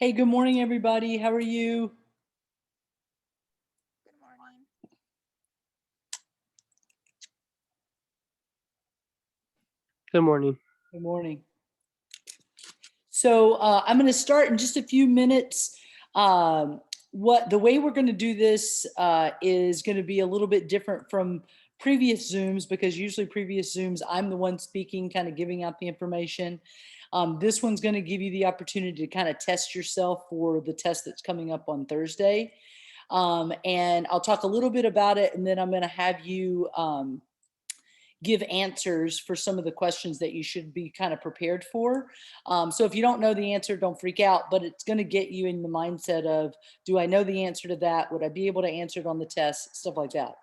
Hey, good morning, everybody. How are you? Good morning. Good morning. Good morning. So I'm going to start in just a few minutes. The way we're going to do this is going to be a little bit different from previous Zooms because usually previous Zooms, I'm the one speaking, kind of giving out the information. This one's going to give you the opportunity to kind of test yourself for the test that's coming up on Thursday. And I'll talk a little bit about it, and then I'm going to have you give answers for some of the questions that you should be kind of prepared for. So if you don't know the answer, don't freak out, but it's going to get you in the mindset of, do I know the answer to that? Would I be able to answer it on the test? Stuff like that.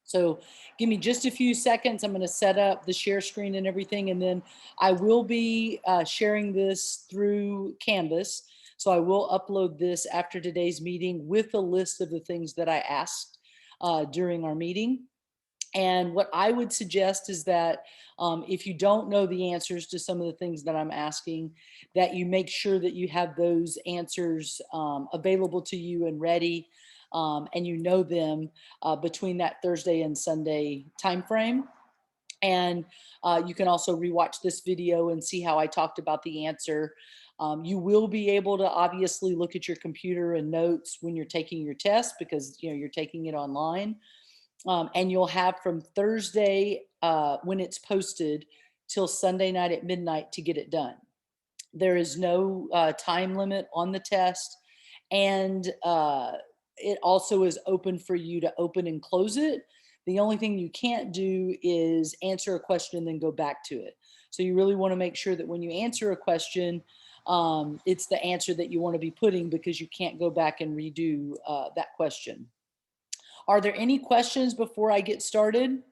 So give me just a few seconds. I'm going to set up the share screen and everything, and then I will be sharing this through Canvas. So I will upload this after today's meeting with a list of the things that I asked during our meeting. And what I would suggest is that if you don't know the answers to some of the things that I'm asking, that you make sure that you have those answers available to you and ready, and you know them between that Thursday and Sunday timeframe. And you can also rewatch this video and see how I talked about the answer. You will be able to obviously look at your computer and notes when you're taking your test because you're taking it online. And you'll have from Thursday when it's posted till Sunday night at midnight to get it done. There is no time limit on the test, and it also is open for you to open and close it. The only thing you can't do is answer a question and then go back to it. So you really want to make sure that when you answer a question, it's the answer that you want to be putting, because you can't go back and redo that question. Are there any questions before I get started?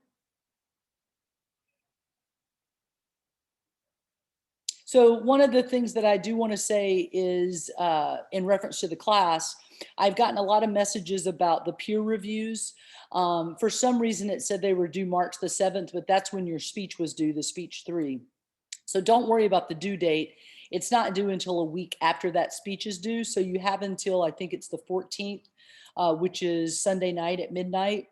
So one of the things that I do want to say is in reference to the class, I've gotten a lot of messages about the peer reviews. For some reason, it said they were due March the 7th, but that's when your speech was due, the speech 3. So don't worry about the due date. It's not due until a week after that speech is due. So you have until, I think it's the 14th, which is Sunday night at midnight,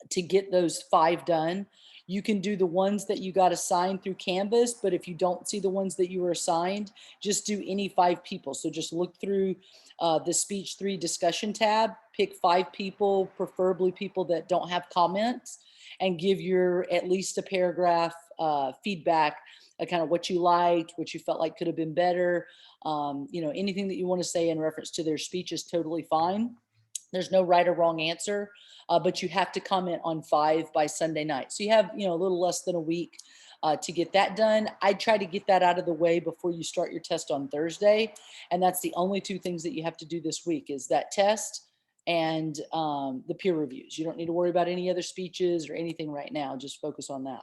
to get those 5 done. You can do the ones that you got assigned through Canvas, but if you don't see the ones that you were assigned, just do any 5 people. So just look through the speech 3 discussion tab, pick 5 people, preferably people that don't have comments, and give your at least a paragraph feedback, kind of what you liked, what you felt like could have been better. Anything that you want to say in reference to their speech is totally fine. There's no right or wrong answer, but you have to comment on 5 by Sunday night. So you have, a little less than a week to get that done. I try to get that out of the way before you start your test on Thursday. And that's the only 2 things that you have to do this week, is that test and the peer reviews. You don't need to worry about any other speeches or anything right now. Just focus on that.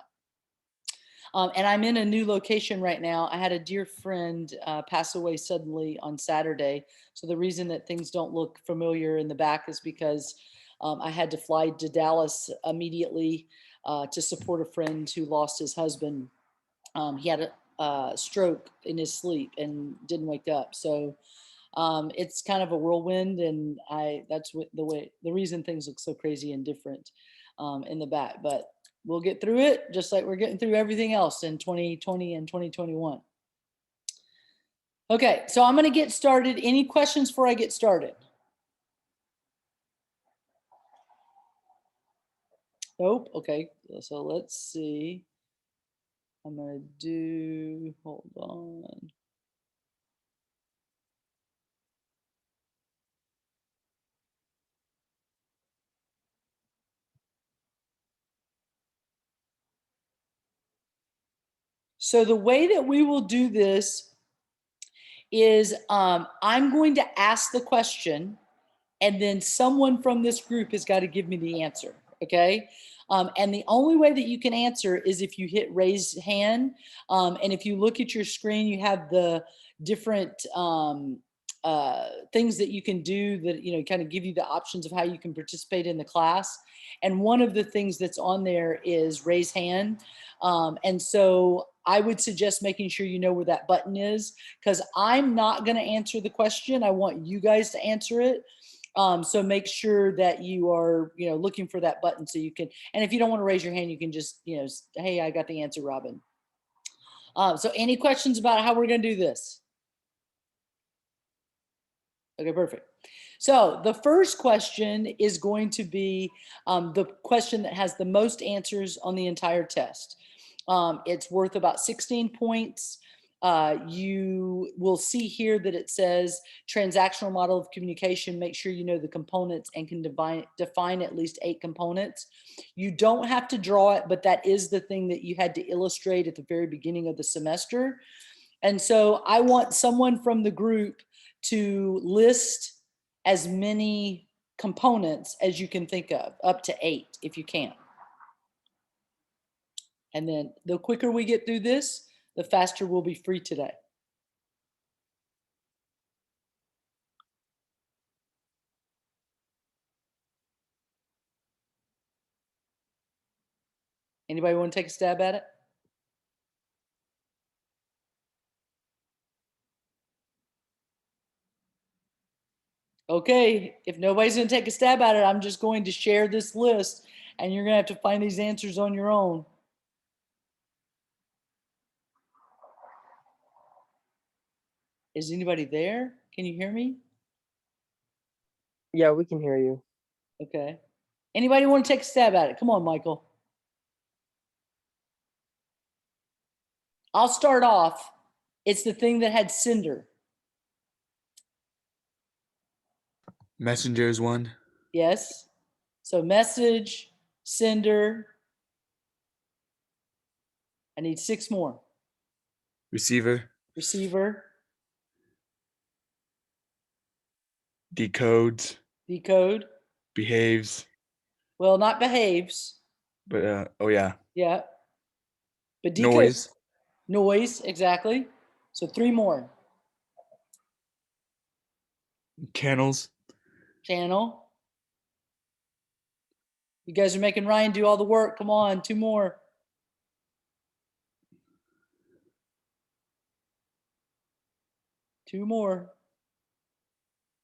And I'm in a new location right now. I had a dear friend pass away suddenly on Saturday. So the reason that things don't look familiar in the back is because I had to fly to Dallas immediately to support a friend who lost his husband. He had a stroke in his sleep and didn't wake up. So it's kind of a whirlwind, and that's the reason things look so crazy and different in the back. But we'll get through it just like we're getting through everything else in 2020 and 2021. Okay, so I'm going to get started. Any questions before I get started? Nope. Okay, so let's see. I'm going to do, hold on. So the way that we will do this is I'm going to ask the question, and then someone from this group has got to give me the answer. Okay. And the only way that you can answer is if you hit raise hand. And if you look at your screen, you have the different things that you can do that, kind of give you the options of how you can participate in the class. And one of the things that's on there is raise hand. And so I would suggest making sure you know where that button is, because I'm not going to answer the question. I want you guys to answer it. So make sure that you are, looking for that button so you can, and if you don't want to raise your hand, you can just, hey, I got the answer, Robin. So any questions about how we're going to do this? Okay, perfect. So the first question is going to be the question that has the most answers on the entire test. It's worth about 16 points. You will see here that it says transactional model of communication. Make sure you know the components and can define at least 8 components. You don't have to draw it, but that is the thing that you had to illustrate at the very beginning of the semester. And so I want someone from the group to list as many components as you can think of, up to 8 if you can. And then the quicker we get through this, the faster we'll be free today. Anybody want to take a stab at it? Okay, if nobody's going to take a stab at it, I'm just going to share this list and you're going to have to find these answers on your own. Is anybody there? Can you hear me? Yeah, we can hear you. Okay. Anybody want to take a stab at it? Come on, Michael. I'll start off. It's the thing that had sender. Messenger is one. Yes. So message, sender. I need 6 more. Receiver. Receiver, Decodes. decode. Behaves. Well, not behaves. But oh yeah. Yeah. But decode. Noise. Noise, exactly. So 3 more. Channels. Channel. You guys are making Ryan do all the work. Come on, 2 more. Two more.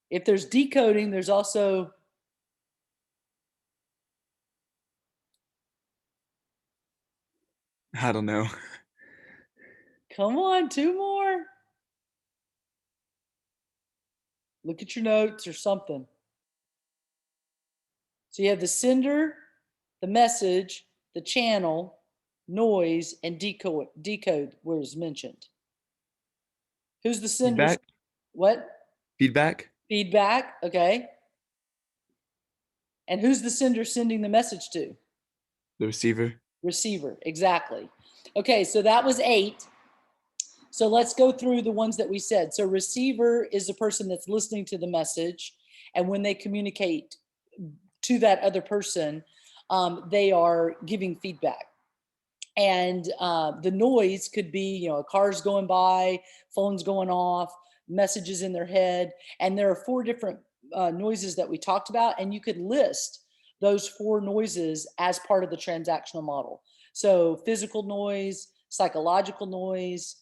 If there's decoding, there's also I don't know. come on, 2 more. Look at your notes or something. So you have the sender, the message, the channel, noise, and decode was mentioned. Who's the sender? Feedback. What? Feedback. Feedback. Okay. And who's the sender sending the message to? The receiver. Receiver. Exactly. Okay. So that was 8. So let's go through the ones that we said. So receiver is the person that's listening to the message. And when they communicate to that other person, they are giving feedback. And the noise could be, cars going by, phones going off, messages in their head. And there are 4 different noises that we talked about. And you could list those 4 noises as part of the transactional model. So physical noise, psychological noise,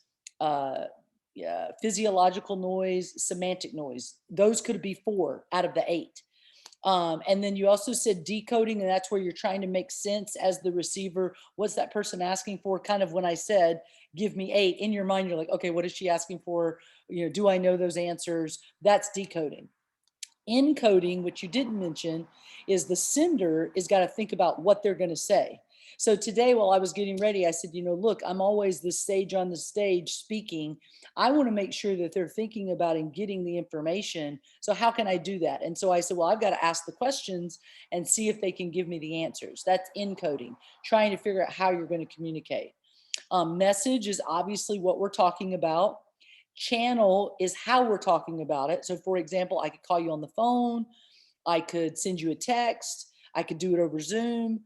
physiological noise, semantic noise. Those could be 4 out of the 8. And then you also said decoding, and that's where you're trying to make sense as the receiver. What's that person asking for? Kind of when I said, give me 8, in your mind, you're like, okay, what is she asking for? Do I know those answers? That's decoding. Encoding, which you didn't mention, is the sender is got to think about what they're going to say. So today, while I was getting ready, I said, look, I'm always the sage on the stage speaking. I want to make sure that they're thinking about and getting the information. So how can I do that? And so I said, well, I've got to ask the questions and see if they can give me the answers. That's encoding, trying to figure out how you're going to communicate. Message is obviously what we're talking about. Channel is how we're talking about it. So for example, I could call you on the phone. I could send you a text. I could do it over Zoom.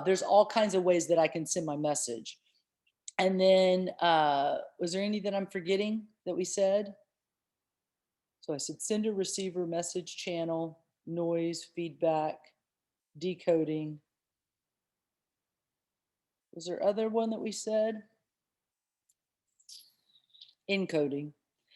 There's all kinds of ways that I can send my message. And then was there any that I'm forgetting that we said? So I said sender, receiver, message channel, noise, feedback, decoding. Was there other one that we said? Encoding.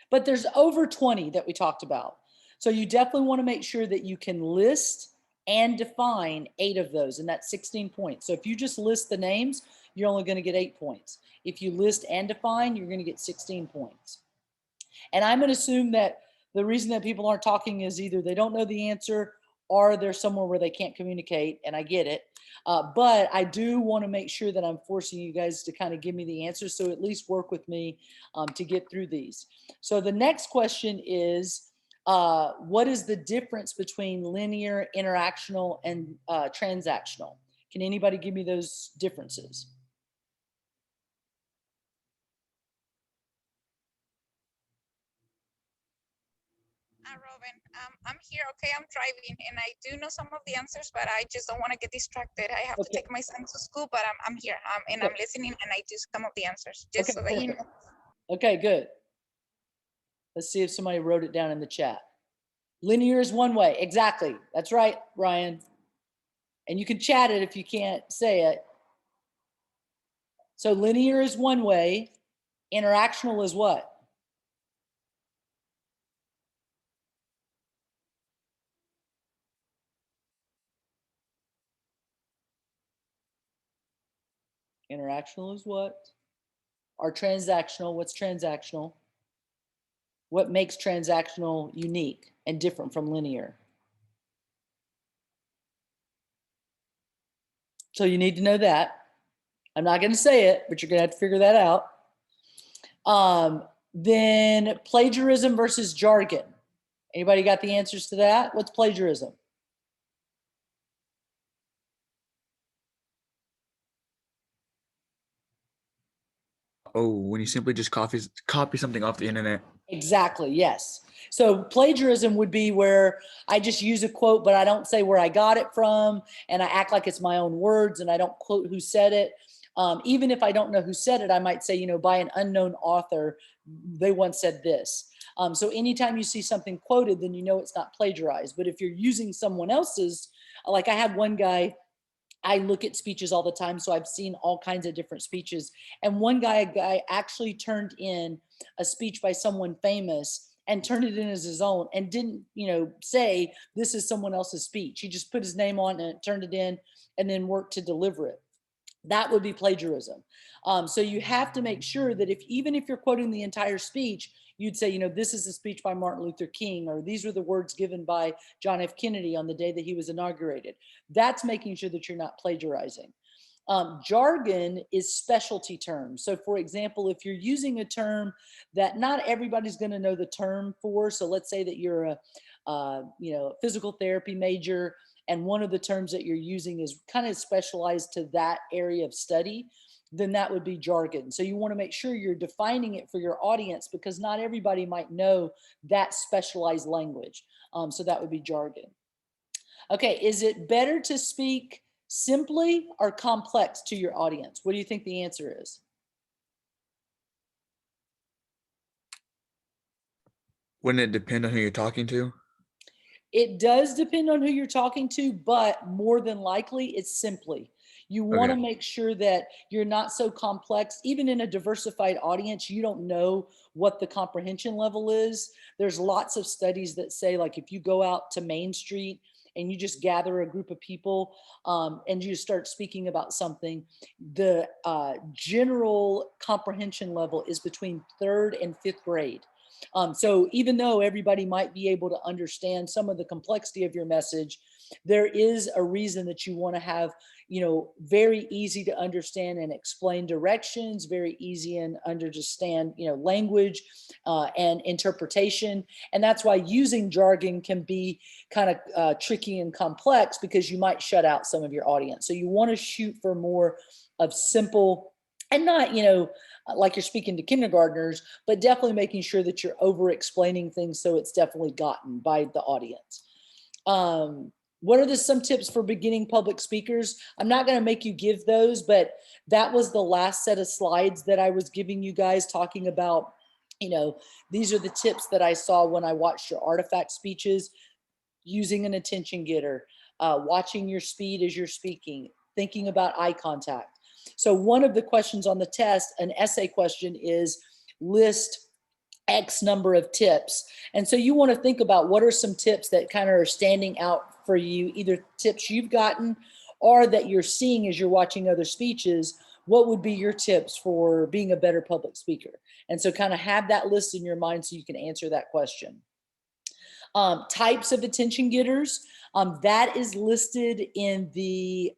But there's over 20 that we talked about. So you definitely want to make sure that you can list and define 8 of those, and that's 16 points. So if you just list the names, you're only going to get 8 points. If you list and define, you're going to get 16 points. And I'm going to assume that the reason that people aren't talking is either they don't know the answer or they're somewhere where they can't communicate, and I get it. But I do want to make sure that I'm forcing you guys to kind of give me the answers, so at least work with me to get through these. So the next question is, what is the difference between linear, interactional, and transactional? Can anybody give me those differences? Robin, I'm here. Okay, I'm driving, and I do know some of the answers, but I just don't want to get distracted. I have to take my son to school, but I'm here, and I'm listening, and I do some of the answers, just so that you know. Okay, good. Let's see if somebody wrote it down in the chat. Linear is one way. Exactly. That's right, Ryan. And you can chat it if you can't say it. So linear is one way. Interactional is what? Interactional is what? Or transactional. What's transactional? What makes transactional unique and different from linear? So you need to know that. I'm not going to say it, but you're going to have to figure that out. Then plagiarism versus jargon. Anybody got the answers to that? What's plagiarism? Oh, when you simply just copy something off the internet. Exactly, yes. So plagiarism would be where I just use a quote, but I don't say where I got it from, and I act like it's my own words, and I don't quote who said it. Even if I don't know who said it, I might say, by an unknown author, they once said this. So anytime you see something quoted, then you know it's not plagiarized. But if you're using someone else's, like I had one guy, I look at speeches all the time, so I've seen all kinds of different speeches. And one guy actually turned in a speech by someone famous and turned it in as his own, and didn't, say this is someone else's speech. He just put his name on it, turned it in, and then worked to deliver it. That would be plagiarism. So you have to make sure that even if you're quoting the entire speech, you'd say, this is a speech by Martin Luther King, or these were the words given by John F. Kennedy on the day that he was inaugurated. That's making sure that you're not plagiarizing. Jargon is specialty terms. So for example, if you're using a term that not everybody's going to know the term for, so let's say that you're a physical therapy major, and one of the terms that you're using is kind of specialized to that area of study, then that would be jargon. So you want to make sure you're defining it for your audience, because not everybody might know that specialized language. So that would be jargon. Okay, is it better to speak simply or complex to your audience? What do you think the answer is? Wouldn't it depend on who you're talking to? It does depend on who you're talking to, but more than likely it's simply. You want to make sure that you're not so complex. Even in a diversified audience, you don't know what the comprehension level is. There's lots of studies that say, like, if you go out to Main Street and you just gather a group of people and you start speaking about something, the general comprehension level is between 3rd and 5th grade. So even though everybody might be able to understand some of the complexity of your message, there is a reason that you want to have, very easy to understand and explain directions, very easy and understand, language and interpretation. And that's why using jargon can be kind of tricky and complex, because you might shut out some of your audience. So you want to shoot for more of simple, and not, like you're speaking to kindergartners, but definitely making sure that you're over explaining things so it's definitely gotten by the audience. What are some tips for beginning public speakers? I'm not going to make you give those, but that was the last set of slides that I was giving you guys, talking about, you know, these are the tips that I saw when I watched your artifact speeches, using an attention getter, watching your speed as you're speaking, thinking about eye contact. So one of the questions on the test, an essay question, is list X number of tips. And so you want to think about what are some tips that kind of are standing out for you, either tips you've gotten or that you're seeing as you're watching other speeches. What would be your tips for being a better public speaker? And so kind of have that list in your mind so you can answer that question. Types of attention getters, that is listed in the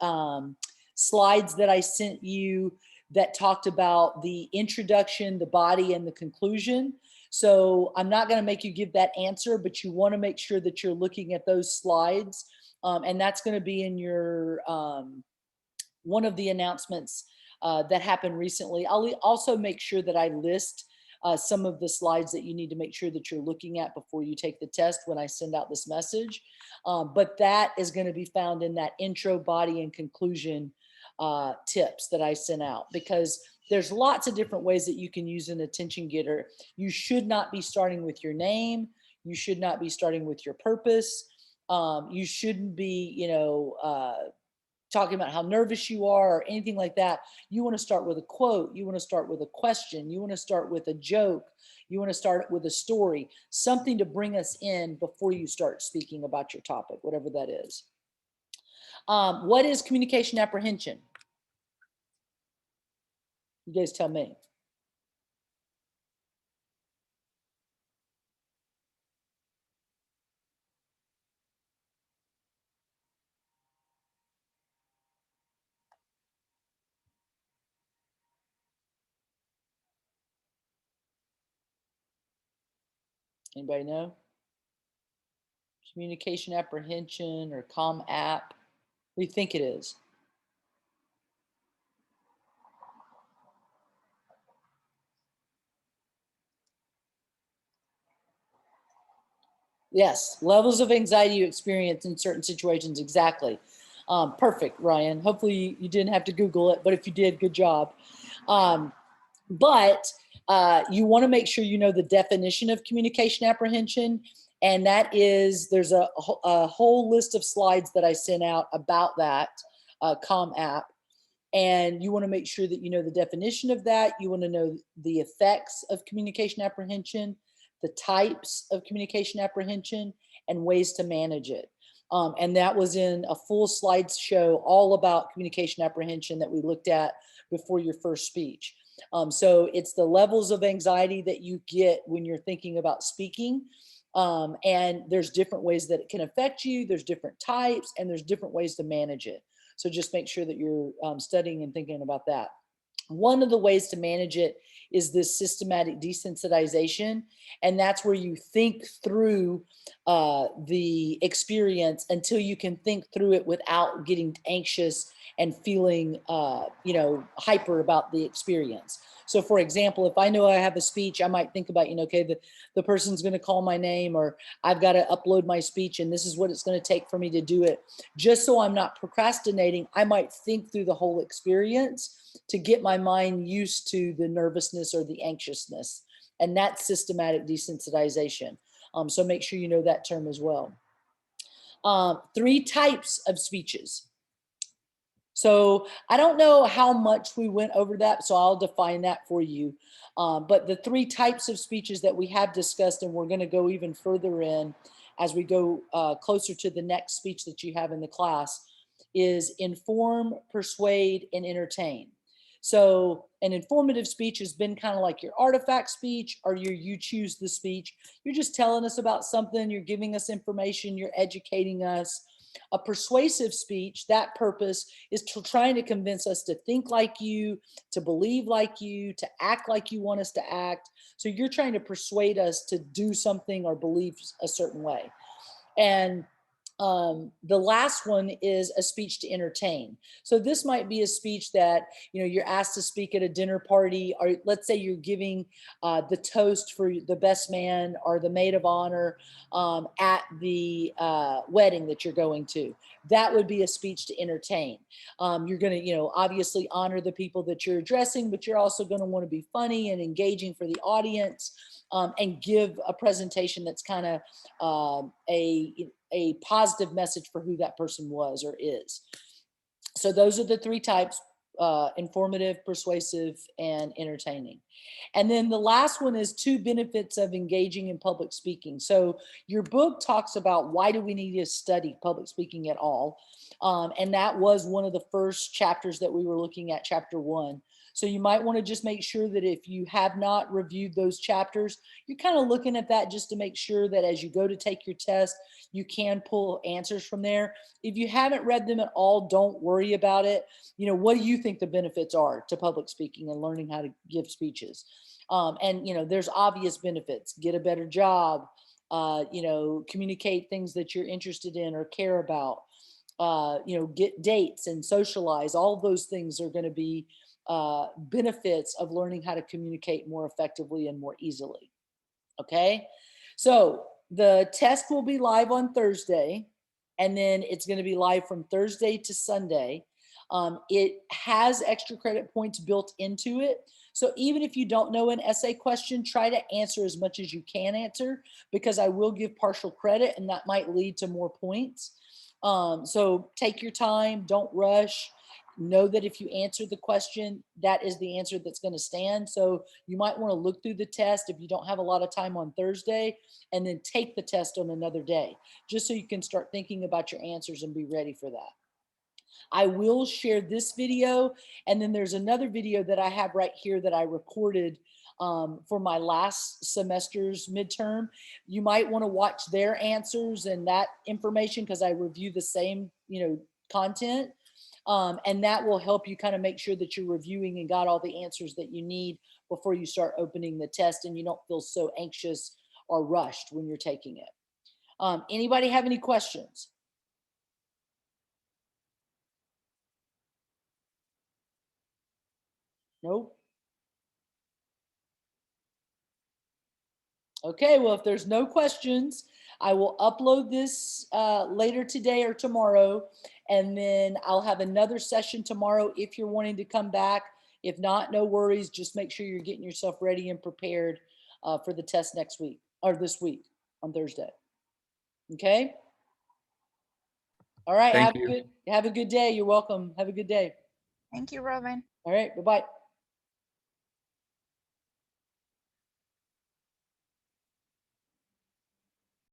slides that I sent you that talked about the introduction, the body, and the conclusion. So I'm not going to make you give that answer, but you want to make sure that you're looking at those slides. And that's going to be in your one of the announcements that happened recently. I'll also make sure that I list some of the slides that you need to make sure that you're looking at before you take the test when I send out this message. But that is going to be found in that intro, body, and conclusion tips that I sent out, because there's lots of different ways that you can use an attention getter. You should not be starting with your name. You should not be starting with your purpose. You shouldn't be, talking about how nervous you are or anything like that. You want to start with a quote. You want to start with a question. You want to start with a joke. You want to start with a story, something to bring us in before you start speaking about your topic, whatever that is. What is communication apprehension? You guys tell me. Anybody know? Communication apprehension or app. What do you think it is? Yes, levels of anxiety you experience in certain situations. Exactly. Perfect, Ryan. Hopefully you didn't have to Google it, but if you did, good job. But you want to make sure you know the definition of communication apprehension. And that is, there's a whole list of slides that I sent out about that app. And you want to make sure that you know the definition of that. You want to know the effects of communication apprehension, the types of communication apprehension, and ways to manage it. And that was in a full slideshow all about communication apprehension that we looked at before your first speech. So it's the levels of anxiety that you get when you're thinking about speaking. And there's different ways that it can affect you. There's different types, and there's different ways to manage it. So just make sure that you're studying and thinking about that. One of the ways to manage it is this systematic desensitization. And that's where you think through the experience until you can think through it without getting anxious and feeling, hyper about the experience. So for example, if I know I have a speech, I might think about, okay, the person's going to call my name, or I've got to upload my speech, and this is what it's going to take for me to do it. Just so I'm not procrastinating, I might think through the whole experience to get my mind used to the nervousness or the anxiousness. And that's systematic desensitization. So make sure you know that term as well. 3 types of speeches. So I don't know how much we went over that, so I'll define that for you. But the 3 types of speeches that we have discussed, and we're going to go even further in as we go closer to the next speech that you have in the class, is inform, persuade, and entertain. So an informative speech has been kind of like your artifact speech, or your you choose the speech. You're just telling us about something, you're giving us information, you're educating us. A persuasive speech, that purpose is trying to convince us to think like you, to believe like you, to act like you want us to act. So you're trying to persuade us to do something or believe a certain way. And The last one is a speech to entertain. So this might be a speech that, you're asked to speak at a dinner party, or let's say you're giving the toast for the best man or the maid of honor at the wedding that you're going to. That would be a speech to entertain. You're going to, obviously honor the people that you're addressing, but you're also going to want to be funny and engaging for the audience, and give a presentation that's kind of a positive message for who that person was or is. So those are the three types: informative, persuasive, and entertaining. And then the last one is 2 benefits of engaging in public speaking. So your book talks about why do we need to study public speaking at all? And that was one of the first chapters that we were looking at, chapter 1. So you might want to just make sure that if you have not reviewed those chapters, you're kind of looking at that just to make sure that as you go to take your test, you can pull answers from there. If you haven't read them at all, don't worry about it. What do you think the benefits are to public speaking and learning how to give speeches? And there's obvious benefits: get a better job, communicate things that you're interested in or care about, get dates and socialize. All of those things are going to be benefits of learning how to communicate more effectively and more easily. Okay, so the test will be live on Thursday, and then it's going to be live from Thursday to Sunday. It has extra credit points built into it. So even if you don't know an essay question, try to answer as much as you can answer, because I will give partial credit and that might lead to more points. So take your time, don't rush. Know that if you answer the question, that is the answer that's going to stand. So you might want to look through the test if you don't have a lot of time on Thursday, and then take the test on another day, just so you can start thinking about your answers and be ready for that. I will share this video, and then there's another video that I have right here that I recorded for my last semester's midterm. You might want to watch their answers and that information, because I review the same, content. And that will help you kind of make sure that you're reviewing and got all the answers that you need before you start opening the test, and you don't feel so anxious or rushed when you're taking it. Anybody have any questions? Nope. Okay, well, if there's no questions, I will upload this later today or tomorrow, and then I'll have another session tomorrow if you're wanting to come back. If not, no worries. Just make sure you're getting yourself ready and prepared for the test next week, or this week on Thursday. Okay? All right, Thank you. have a good day. You're welcome. Have a good day. Thank you, Robin. All right, bye-bye.